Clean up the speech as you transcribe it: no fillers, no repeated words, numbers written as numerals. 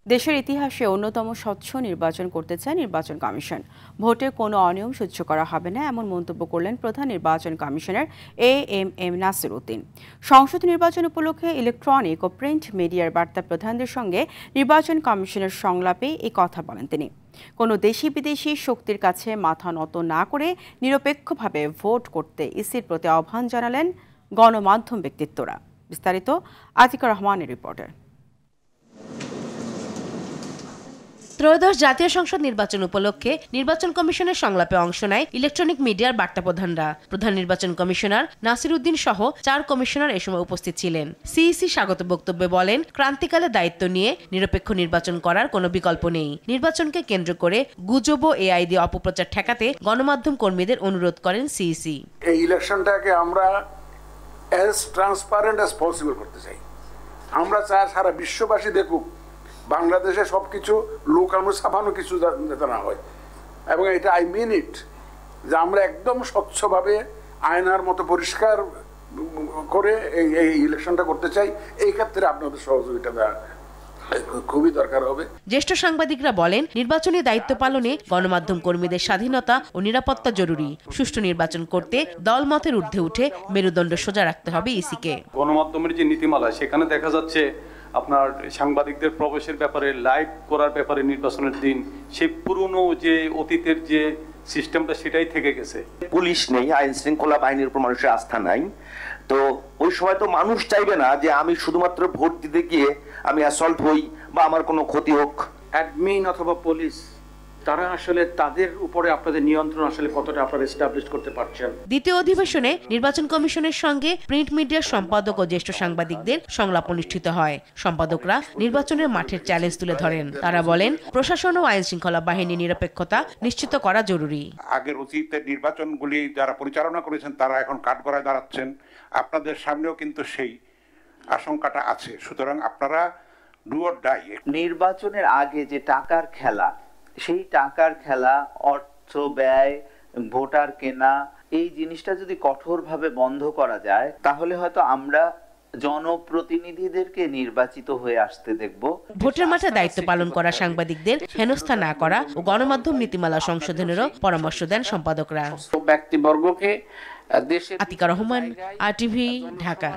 দেশের ইতিহাসে অন্যতম স্বচ্ছ নির্বাচন করতে চায় নির্বাচন কমিশন। ভোটে কোনো অনিয়ম সহ্য করা হবে না, এমন মন্তব্য করলেন প্রধান নির্বাচন কমিশনার এএমএম নাসির উদ্দিন। সংসদ নির্বাচন উপলক্ষে ইলেকট্রনিক ও প্রিন্ট মিডিয়ার বার্তা প্রধানদের সঙ্গে নির্বাচন কমিশনের সংলাপে এই কথা বলেন তিনি। কোনো দেশি বিদেশি শক্তির কাছে মাথা নত না করে নিরপেক্ষভাবে ভোট করতে ইসির প্রতি আহ্বান জানালেন গণমাধ্যম ব্যক্তিত্বরা। বিস্তারিত আতিকা রহমানের রিপোর্টে। ত্রয়োদশ জাতীয় সংসদ নির্বাচন উপলক্ষে নির্বাচন কমিশনের সংলাপে অংশ নেয় ইলেকট্রনিক মিডিয়ার বার্তা প্রধানরা। প্রধান নির্বাচন কমিশনার নাসির উদ্দিন সহ 4 কমিশনার এ সময় উপস্থিত ছিলেন। সিইসি স্বাগত বক্তব্যে বলেন, ক্রান্তিকালে দায়িত্ব নিয়ে নিরপেক্ষ নির্বাচন করার কোনো বিকল্প নেই। নির্বাচনকে কেন্দ্র করে গুজব ও এআই দিয়ে অপপ্রচার ঠেকাতে গণমাধ্যম কর্মীদের অনুরোধ করেন সিইসি। এই ইলেকশনটাকে আমরা অ্যাজ ট্রান্সপারেন্ট অ্যাজ পসিবল করতে চাই। আমরা চাই সারা বিশ্ববাসী দেখুক বাংলাদেশে সবকিছু লোকাল ছাপানো কিছু যাতে না হয়, এবং এটা আই মিন ইট, যে আমরা একদম স্বচ্ছভাবে আয়নার মতো পরিষ্কার করে এই ইলেকশনটা করতে চাই। এই ক্ষেত্রে আপনাদের সহযোগিতা খুবই দরকার হবে। জ্যেষ্ঠ সাংবাদিকরা বলেন, নির্বাচনী দায়িত্ব পালনে গণমাধ্যম কর্মীদের স্বাধীনতা ও নিরাপত্তা জরুরি। সুষ্ঠু নির্বাচন করতে দলমতের ঊর্ধ্বে উঠে মেরুদণ্ড সোজা রাখতে হবে ইসিকে। গণমাধ্যমের যে নীতিমালা, সেখানে দেখা যাচ্ছে আপনার সাংবাদিকদের প্রবেশের ব্যাপারে, লাইভ করার ব্যাপারে নির্বাচনের দিন সেই পুরনো যে অতীতের যে সিস্টেমটা সেটাই থেকে গেছে। পুলিশ নেই, আইন শৃঙ্খলা বাহিনীর উপর মানুষের আস্থা নাই। তো ওই সময় তো মানুষ চাইবে না যে আমি শুধুমাত্র ভোট দিতে গিয়ে আমি অ্যাসল্ট হই বা আমার কোনো ক্ষতি হোক। অ্যাডমিন অথবা পুলিশ, তারা আসলে তাদের উপরে আপনাদের নিয়ন্ত্রণ আসলে কতটা আপনারা এস্টাবলিশ করতে পারছেন। দ্বিতীয় অধিবেশনে নির্বাচন কমিশনের সঙ্গে প্রিন্ট মিডিয়ার সম্পাদক ও জ্যেষ্ঠ সাংবাদিকদের সংলাপ অনুষ্ঠিত হয়। সম্পাদকরা নির্বাচনের মাঠের চ্যালেঞ্জ তুলে ধরেন। তারা বলেন, প্রশাসন ও আইন শৃঙ্খলা বাহিনীর নিরপেক্ষতা নিশ্চিত করা জরুরি। আগের অতীতের নির্বাচনগুলি যারা পরিচালনা করেছেন তারা এখন কাঠগড়ায় দাঁড়াচ্ছেন। আপনাদের সামনেও কিন্তু সেই আশঙ্কাটা আছে। সুতরাং আপনারা ডু অর ডাই। নির্বাচনের আগে যে টাকার খেলা, সেই টাকার খেলা, অর্থ ব্যয়, ভোটার কেনা, এই জিনিসটা যদি কঠোরভাবে বন্ধ করা যায় তাহলে হয়তো আমরা জনপ্রতিনিধিদেরকে নির্বাচিত হয়ে আসতে দেখব। ভোটের মাঠে দায়িত্ব পালন করা সাংবাদিকদের হেনস্থা না করা ও গণমাধ্যম নীতিমালা সংশোধনেরও পরামর্শ দেন সম্পাদকরা। ব্যক্তিবর্গকে আতিকা রহমান, RTV, ঢাকা।